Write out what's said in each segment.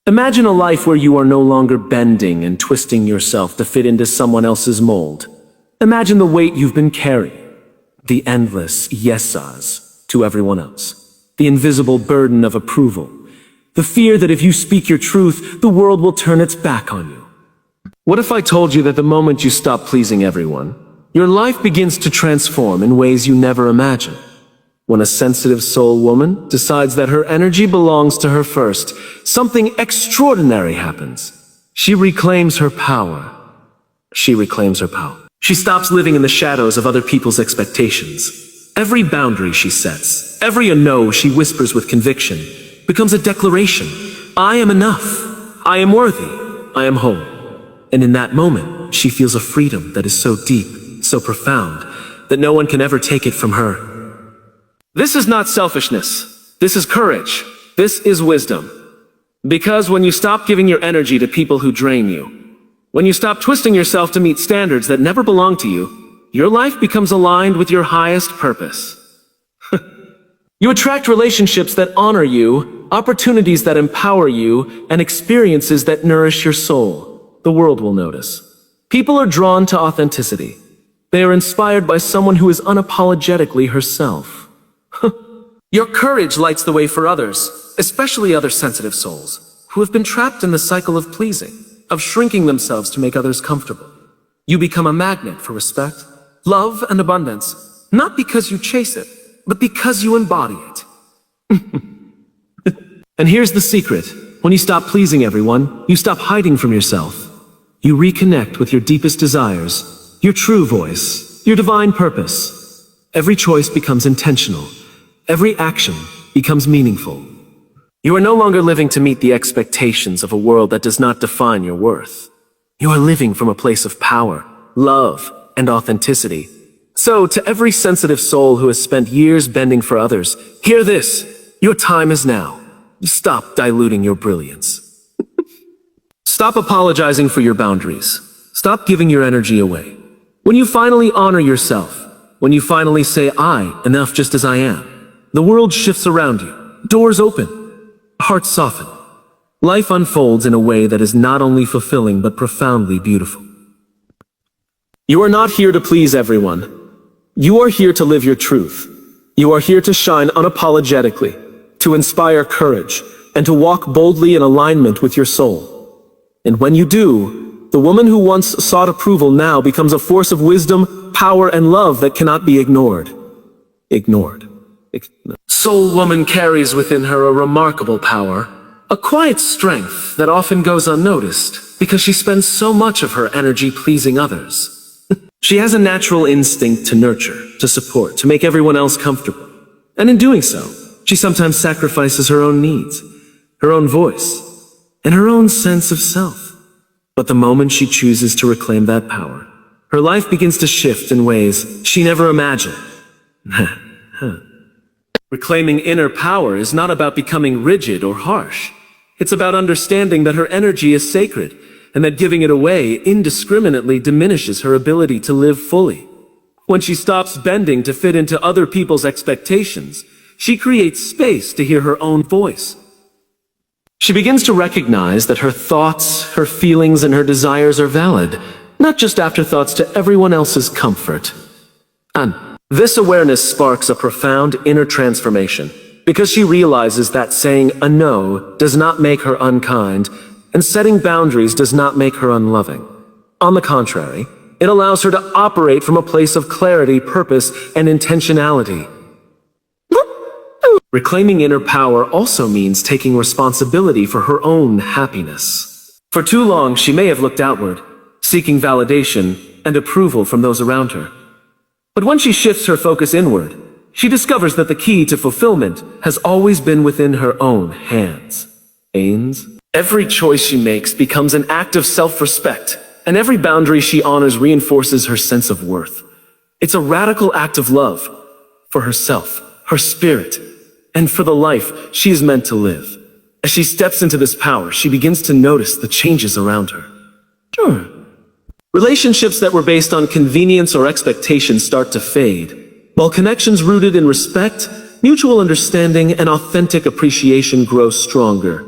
Imagine a life where you are no longer bending and twisting yourself to fit into someone else's mold. Imagine the weight you've been carrying, the endless yesas to everyone else, the invisible burden of approval, the fear that if you speak your truth, the world will turn its back on you. What if I told you that the moment you stop pleasing everyone, your life begins to transform in ways you never imagined? When a sensitive soul woman decides that her energy belongs to her first, something extraordinary happens. She reclaims her power. She stops living in the shadows of other people's expectations. Every boundary she sets, every no she whispers with conviction, becomes a declaration. I am enough. I am worthy. I am whole. And in that moment, she feels a freedom that is so deep, so profound, that no one can ever take it from her. This is not selfishness. This is courage. This is wisdom. Because when you stop giving your energy to people who drain you, when you stop twisting yourself to meet standards that never belong to you, your life becomes aligned with your highest purpose. You attract relationships that honor you, opportunities that empower you, and experiences that nourish your soul. The world will notice. People are drawn to authenticity. They are inspired by someone who is unapologetically herself. Your courage lights the way for others, especially other sensitive souls, who have been trapped in the cycle of pleasing, of shrinking themselves to make others comfortable. You become a magnet for respect, love, and abundance, not because you chase it, but because you embody it. And here's the secret. When you stop pleasing everyone, you stop hiding from yourself. You reconnect with your deepest desires, your true voice, your divine purpose. Every choice becomes intentional. Every action becomes meaningful. You are no longer living to meet the expectations of a world that does not define your worth. You are living from a place of power, love, and authenticity. So, to every sensitive soul who has spent years bending for others, hear this. Your time is now. Stop diluting your brilliance. Stop apologizing for your boundaries. Stop giving your energy away. When you finally honor yourself, when you finally say, enough just as I am, the world shifts around you. Doors open. Hearts soften. Life unfolds in a way that is not only fulfilling but profoundly beautiful. You are not here to please everyone. You are here to live your truth. You are here to shine unapologetically, to inspire courage, and to walk boldly in alignment with your soul. And when you do, the woman who once sought approval now becomes a force of wisdom, power, and love that cannot be ignored. Soul woman carries within her a remarkable power, a quiet strength that often goes unnoticed because she spends so much of her energy pleasing others. She has a natural instinct to nurture, to support, to make everyone else comfortable. And in doing so, she sometimes sacrifices her own needs, her own voice, and her own sense of self. But the moment she chooses to reclaim that power, her life begins to shift in ways she never imagined. Reclaiming inner power is not about becoming rigid or harsh. It's about understanding that her energy is sacred, and that giving it away indiscriminately diminishes her ability to live fully. When she stops bending to fit into other people's expectations, she creates space to hear her own voice. She begins to recognize that her thoughts, her feelings, and her desires are valid, not just afterthoughts to everyone else's comfort. And this awareness sparks a profound inner transformation, because she realizes that saying a no does not make her unkind, and setting boundaries does not make her unloving. On the contrary, it allows her to operate from a place of clarity, purpose, and intentionality. Reclaiming inner power also means taking responsibility for her own happiness. For too long, she may have looked outward, seeking validation and approval from those around her. But when she shifts her focus inward, she discovers that the key to fulfillment has always been within her own hands. Every choice she makes becomes an act of self-respect, and every boundary she honors reinforces her sense of worth. It's a radical act of love for herself, her spirit, and for the life she is meant to live. As she steps into this power, she begins to notice the changes around her. Relationships that were based on convenience or expectation start to fade, while connections rooted in respect, mutual understanding, and authentic appreciation grow stronger.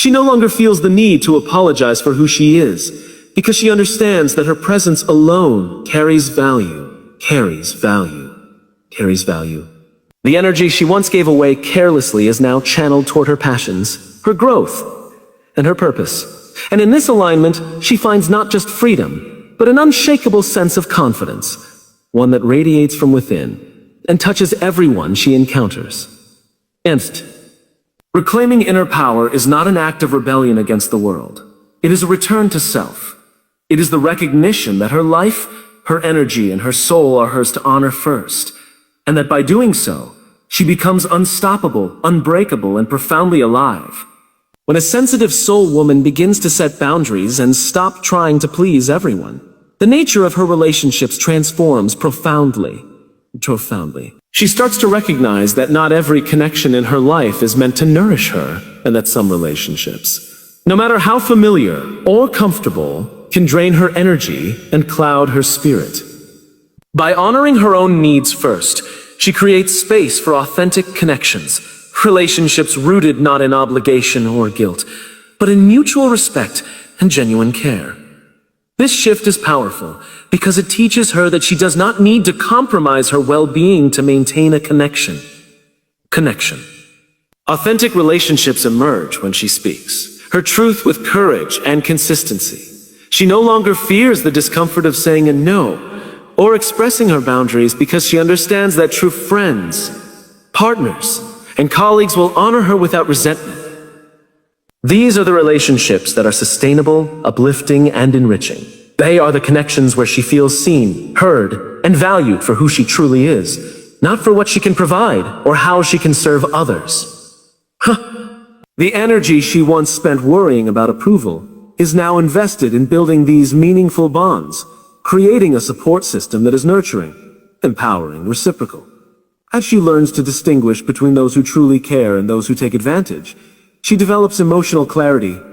She no longer feels the need to apologize for who she is, because she understands that her presence alone carries value, carries value, carries value. The energy she once gave away carelessly is now channeled toward her passions, her growth, and her purpose. And in this alignment, she finds not just freedom, but an unshakable sense of confidence, one that radiates from within and touches everyone she encounters. Inst. Reclaiming inner power is not an act of rebellion against the world. It is a return to self. It is the recognition that her life, her energy, and her soul are hers to honor first, and that by doing so, she becomes unstoppable, unbreakable, and profoundly alive. When a sensitive soul woman begins to set boundaries and stop trying to please everyone, the nature of her relationships transforms profoundly. She starts to recognize that not every connection in her life is meant to nourish her, and that some relationships, no matter how familiar or comfortable, can drain her energy and cloud her spirit. By honoring her own needs first, she creates space for authentic connections, relationships rooted not in obligation or guilt, but in mutual respect and genuine care. This shift is powerful because it teaches her that she does not need to compromise her well-being to maintain a connection. Authentic relationships emerge when she speaks, her truth with courage and consistency. She no longer fears the discomfort of saying a no or expressing her boundaries because she understands that true friends, partners, and colleagues will honor her without resentment. These are the relationships that are sustainable, uplifting, and enriching. They are the connections where she feels seen, heard, and valued for who she truly is, not for what she can provide or how she can serve others. The energy she once spent worrying about approval is now invested in building these meaningful bonds, creating a support system that is nurturing, empowering, reciprocal. As she learns to distinguish between those who truly care and those who take advantage, she develops emotional clarity.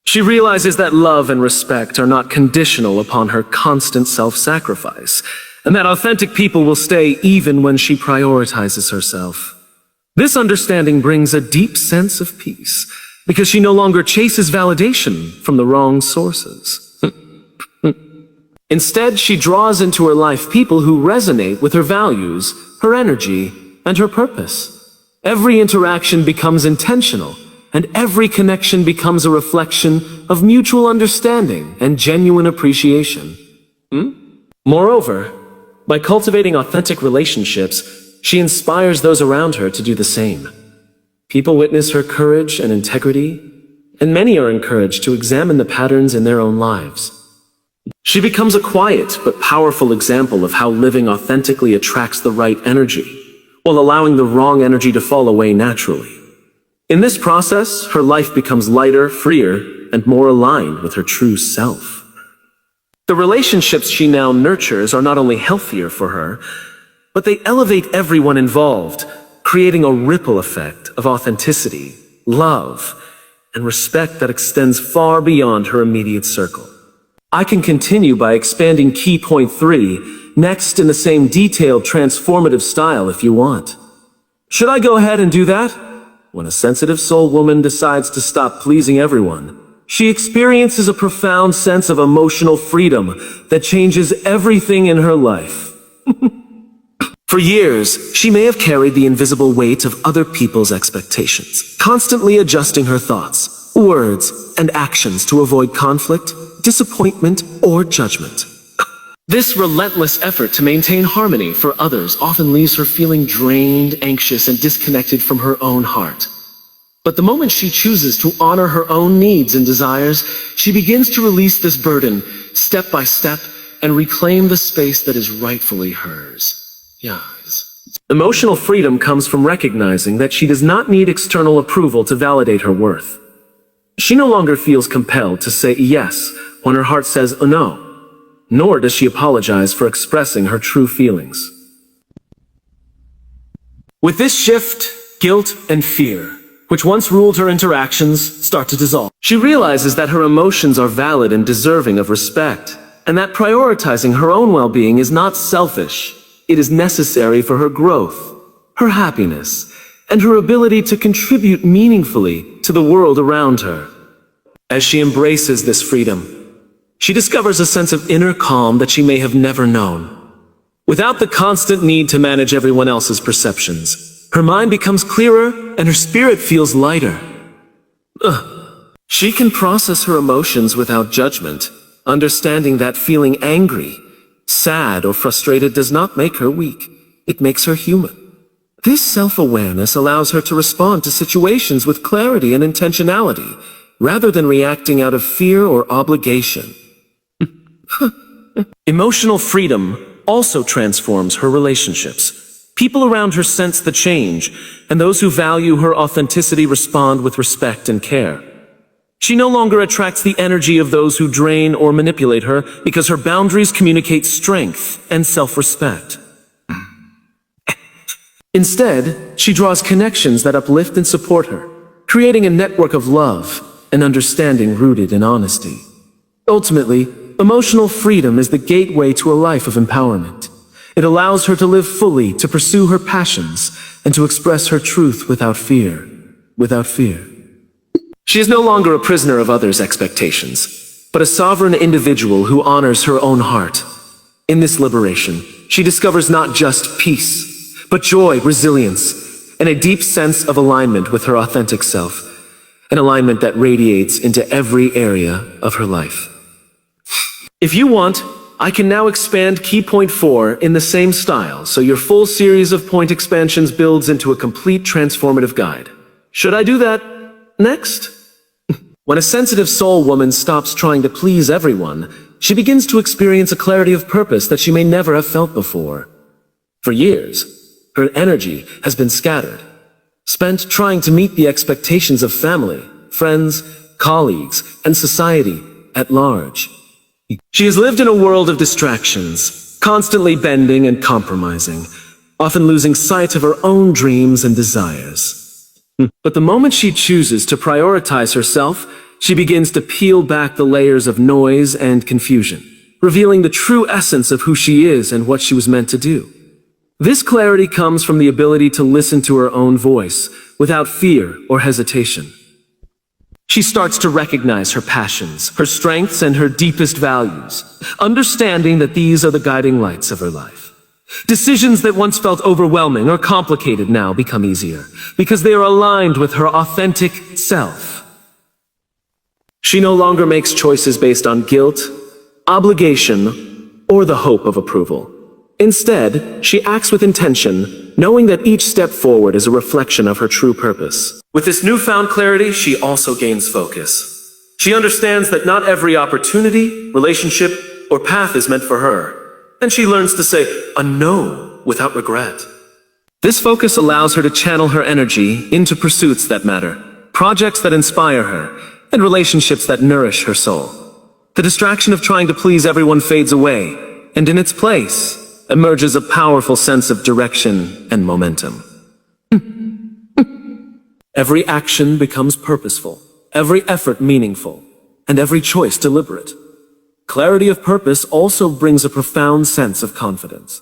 She realizes that love and respect are not conditional upon her constant self-sacrifice, and that authentic people will stay even when she prioritizes herself. This understanding brings a deep sense of peace, because she no longer chases validation from the wrong sources. Instead, she draws into her life people who resonate with her values, her energy, and her purpose. Every interaction becomes intentional, and every connection becomes a reflection of mutual understanding and genuine appreciation. Moreover, by cultivating authentic relationships, she inspires those around her to do the same. People witness her courage and integrity, and many are encouraged to examine the patterns in their own lives. She becomes a quiet but powerful example of how living authentically attracts the right energy, while allowing the wrong energy to fall away naturally. In this process, her life becomes lighter, freer, and more aligned with her true self. The relationships she now nurtures are not only healthier for her, but they elevate everyone involved, creating a ripple effect of authenticity, love, and respect that extends far beyond her immediate circle. I can continue by expanding key point 3 next in the same detailed transformative style if you want. Should I go ahead and do that? When a sensitive soul woman decides to stop pleasing everyone, she experiences a profound sense of emotional freedom that changes everything in her life. For years, she may have carried the invisible weight of other people's expectations, constantly adjusting her thoughts, words, and actions to avoid conflict, disappointment, or judgment. This relentless effort to maintain harmony for others often leaves her feeling drained, anxious, and disconnected from her own heart. But the moment she chooses to honor her own needs and desires, she begins to release this burden, step by step, and reclaim the space that is rightfully hers. Yes. Emotional freedom comes from recognizing that she does not need external approval to validate her worth. She no longer feels compelled to say yes when her heart says no, nor does she apologize for expressing her true feelings. With this shift, guilt and fear, which once ruled her interactions, start to dissolve. She realizes that her emotions are valid and deserving of respect, and that prioritizing her own well-being is not selfish. It is necessary for her growth, her happiness, and her ability to contribute meaningfully to the world around her. As she embraces this freedom, she discovers a sense of inner calm that she may have never known. Without the constant need to manage everyone else's perceptions, her mind becomes clearer and her spirit feels lighter. She can process her emotions without judgment, understanding that feeling angry, sad, or frustrated does not make her weak. It makes her human. This self-awareness allows her to respond to situations with clarity and intentionality, rather than reacting out of fear or obligation. Emotional freedom also transforms her relationships. People around her sense the change, and those who value her authenticity respond with respect and care. She no longer attracts the energy of those who drain or manipulate her because her boundaries communicate strength and self-respect. Instead, she draws connections that uplift and support her, creating a network of love and understanding rooted in honesty. Ultimately, emotional freedom is the gateway to a life of empowerment. It allows her to live fully, to pursue her passions, and to express her truth without fear. She is no longer a prisoner of others' expectations, but a sovereign individual who honors her own heart. In this liberation, she discovers not just peace, but joy, resilience, and a deep sense of alignment with her authentic self, an alignment that radiates into every area of her life. If you want, I can now expand key point 4 in the same style, so your full series of point expansions builds into a complete transformative guide. Should I do that next? When a sensitive soul woman stops trying to please everyone, she begins to experience a clarity of purpose that she may never have felt before. For years, her energy has been scattered, spent trying to meet the expectations of family, friends, colleagues, and society at large. She has lived in a world of distractions, constantly bending and compromising, often losing sight of her own dreams and desires. But the moment she chooses to prioritize herself, she begins to peel back the layers of noise and confusion, revealing the true essence of who she is and what she was meant to do. This clarity comes from the ability to listen to her own voice without fear or hesitation. She starts to recognize her passions, her strengths, and her deepest values, understanding that these are the guiding lights of her life. Decisions that once felt overwhelming or complicated now become easier, because they are aligned with her authentic self. She no longer makes choices based on guilt, obligation, or the hope of approval. Instead, she acts with intention, knowing that each step forward is a reflection of her true purpose. With this newfound clarity, she also gains focus. She understands that not every opportunity, relationship, or path is meant for her, and she learns to say a no without regret. This focus allows her to channel her energy into pursuits that matter, projects that inspire her, and relationships that nourish her soul. The distraction of trying to please everyone fades away, and in its place emerges a powerful sense of direction and momentum. Every action becomes purposeful, every effort meaningful, and every choice deliberate. Clarity of purpose also brings a profound sense of confidence.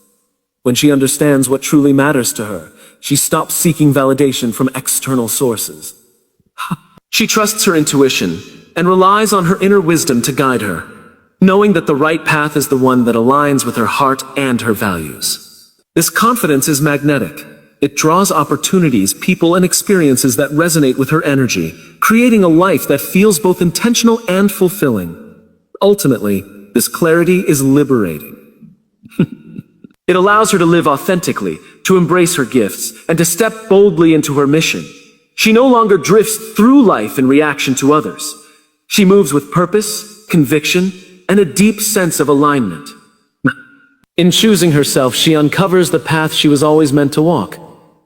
When she understands what truly matters to her, she stops seeking validation from external sources. She trusts her intuition and relies on her inner wisdom to guide her, knowing that the right path is the one that aligns with her heart and her values. This confidence is magnetic. It draws opportunities, people, and experiences that resonate with her energy, creating a life that feels both intentional and fulfilling. Ultimately, this clarity is liberating. It allows her to live authentically, to embrace her gifts, and to step boldly into her mission. She no longer drifts through life in reaction to others. She moves with purpose, conviction, and a deep sense of alignment. In choosing herself, she uncovers the path she was always meant to walk,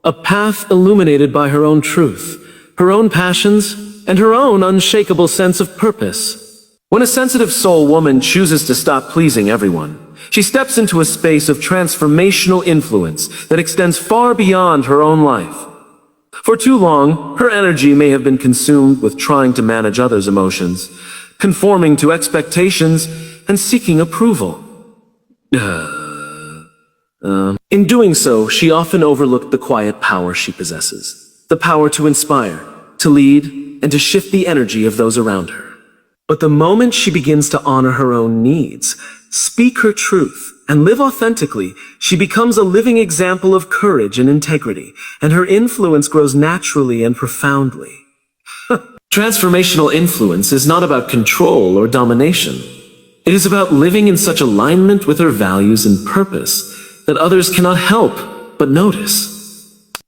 a path illuminated by her own truth, her own passions, and her own unshakable sense of purpose. When a sensitive soul woman chooses to stop pleasing everyone, she steps into a space of transformational influence that extends far beyond her own life. For too long, her energy may have been consumed with trying to manage others' emotions, conforming to expectations, and seeking approval. In doing so, she often overlooked the quiet power she possesses. the power to inspire, to lead, and to shift the energy of those around her. But the moment she begins to honor her own needs, speak her truth, and live authentically, she becomes a living example of courage and integrity, and her influence grows naturally and profoundly. Transformational influence is not about control or domination. It is about living in such alignment with her values and purpose that others cannot help but notice.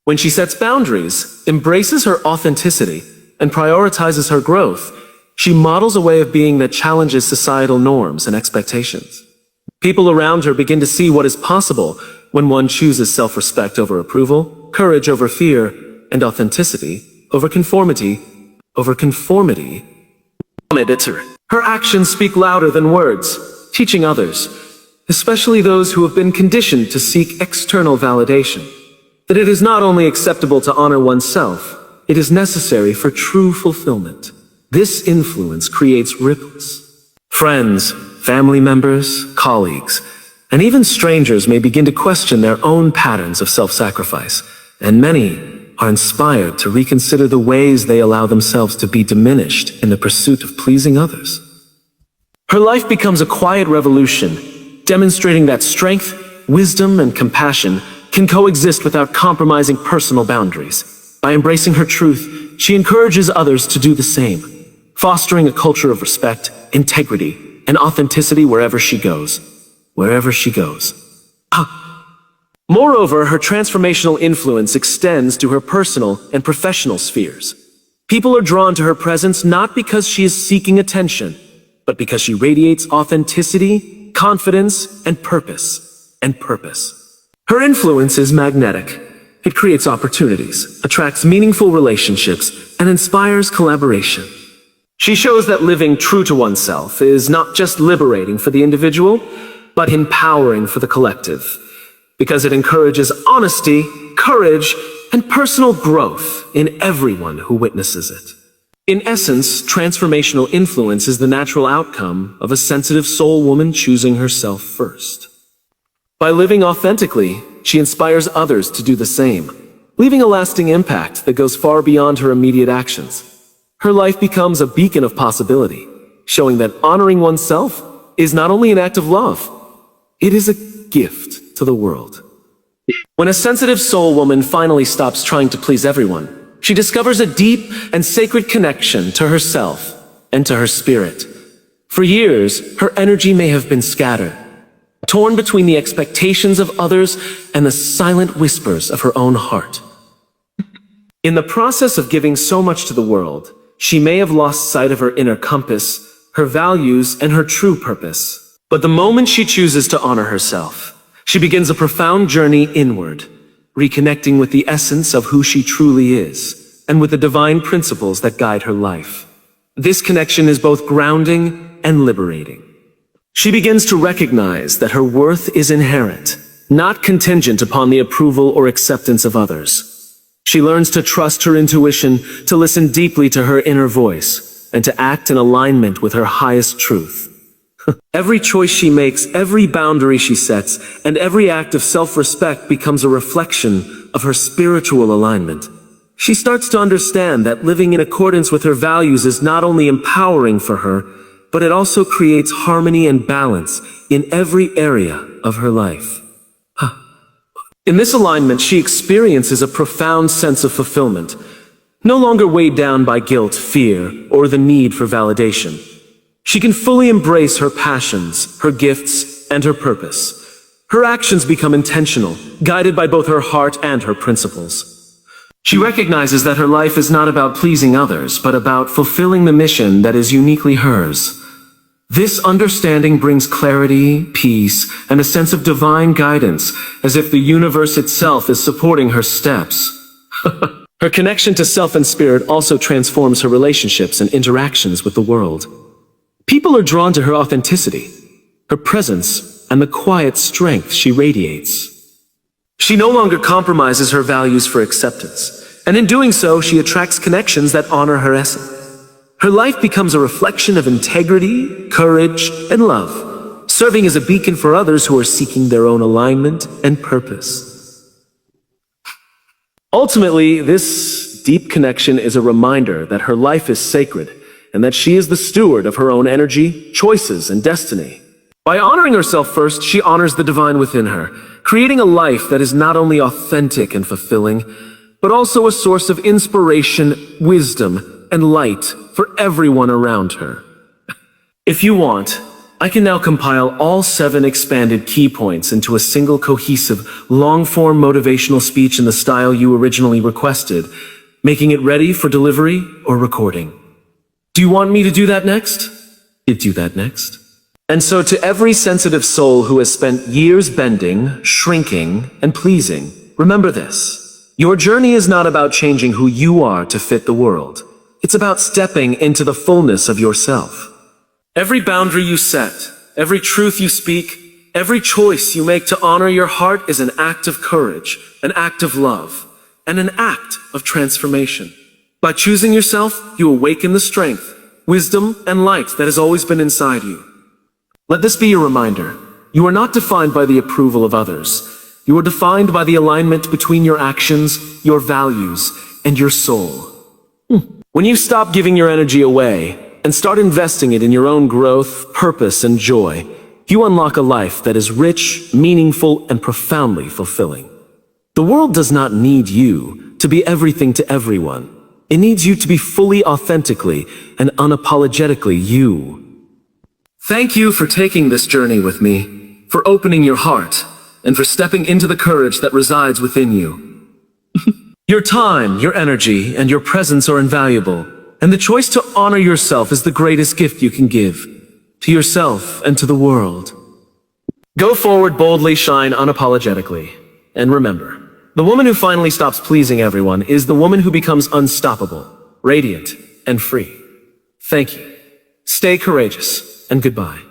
When she sets boundaries, embraces her authenticity, and prioritizes her growth, she models a way of being that challenges societal norms and expectations. People around her begin to see what is possible when one chooses self-respect over approval, courage over fear, and authenticity over conformity. Her actions speak louder than words, teaching others, especially those who have been conditioned to seek external validation, that it is not only acceptable to honor oneself, it is necessary for true fulfillment. This influence creates ripples. Friends, family members, colleagues, and even strangers may begin to question their own patterns of self-sacrifice, and many are inspired to reconsider the ways they allow themselves to be diminished in the pursuit of pleasing others. Her life becomes a quiet revolution, demonstrating that strength, wisdom, and compassion can coexist without compromising personal boundaries. By embracing her truth, she encourages others to do the same, fostering a culture of respect, integrity, and authenticity wherever she goes. Moreover, her transformational influence extends to her personal and professional spheres. People are drawn to her presence not because she is seeking attention, but because she radiates authenticity, confidence, and purpose. Her influence is magnetic. It creates opportunities, attracts meaningful relationships, and inspires collaboration. She shows that living true to oneself is not just liberating for the individual, but empowering for the collective, because it encourages honesty, courage, and personal growth in everyone who witnesses it. In essence, transformational influence is the natural outcome of a sensitive soul woman choosing herself first. By living authentically, she inspires others to do the same, leaving a lasting impact that goes far beyond her immediate actions. Her life becomes a beacon of possibility, showing that honoring oneself is not only an act of love, it is a gift to the world. When a sensitive soul woman finally stops trying to please everyone, she discovers a deep and sacred connection to herself and to her spirit. For years, her energy may have been scattered, torn between the expectations of others and the silent whispers of her own heart. In the process of giving so much to the world, she may have lost sight of her inner compass, her values, and her true purpose. But the moment she chooses to honor herself, she begins a profound journey inward, reconnecting with the essence of who she truly is, and with the divine principles that guide her life. This connection is both grounding and liberating. She begins to recognize that her worth is inherent, not contingent upon the approval or acceptance of others. She learns to trust her intuition, to listen deeply to her inner voice, and to act in alignment with her highest truth. Every choice she makes, every boundary she sets, and every act of self-respect becomes a reflection of her spiritual alignment. She starts to understand that living in accordance with her values is not only empowering for her, but it also creates harmony and balance in every area of her life. In this alignment, she experiences a profound sense of fulfillment, no longer weighed down by guilt, fear, or the need for validation. She can fully embrace her passions, her gifts, and her purpose. Her actions become intentional, guided by both her heart and her principles. She recognizes that her life is not about pleasing others, but about fulfilling the mission that is uniquely hers. This understanding brings clarity, peace, and a sense of divine guidance, as if the universe itself is supporting her steps. Her connection to self and spirit also transforms her relationships and interactions with the world. People are drawn to her authenticity, her presence, and the quiet strength she radiates. She no longer compromises her values for acceptance, and in doing so, she attracts connections that honor her essence. Her life becomes a reflection of integrity, courage, and love, serving as a beacon for others who are seeking their own alignment and purpose. Ultimately, this deep connection is a reminder that her life is sacred and that she is the steward of her own energy, choices, and destiny. By honoring herself first, she honors the divine within her, creating a life that is not only authentic and fulfilling, but also a source of inspiration, wisdom, and light for everyone around her. If you want, I can now compile all 7 expanded key points into a single cohesive, long-form motivational speech in the style you originally requested, making it ready for delivery or recording. Do you want me to do that next? You do that next. And so to every sensitive soul who has spent years bending, shrinking, and pleasing, remember this. Your journey is not about changing who you are to fit the world. It's about stepping into the fullness of yourself. Every boundary you set, every truth you speak, every choice you make to honor your heart is an act of courage, an act of love, and an act of transformation. By choosing yourself, you awaken the strength, wisdom, and light that has always been inside you. Let this be your reminder. You are not defined by the approval of others. You are defined by the alignment between your actions, your values, and your soul. When you stop giving your energy away and start investing it in your own growth, purpose, and joy, you unlock a life that is rich, meaningful, and profoundly fulfilling. The world does not need you to be everything to everyone. It needs you to be fully authentically and unapologetically you. Thank you for taking this journey with me, for opening your heart, and for stepping into the courage that resides within you. Your time, your energy, and your presence are invaluable, and the choice to honor yourself is the greatest gift you can give, to yourself and to the world. Go forward boldly, shine unapologetically, and remember, the woman who finally stops pleasing everyone is the woman who becomes unstoppable, radiant, and free. Thank you. Stay courageous, and goodbye.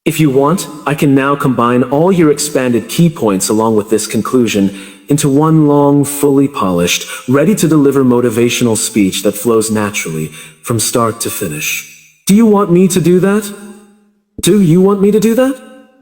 If you want, I can now combine all your expanded key points along with this conclusion into one long, fully polished, ready-to-deliver motivational speech that flows naturally from start to finish. Do you want me to do that? Do you want me to do that?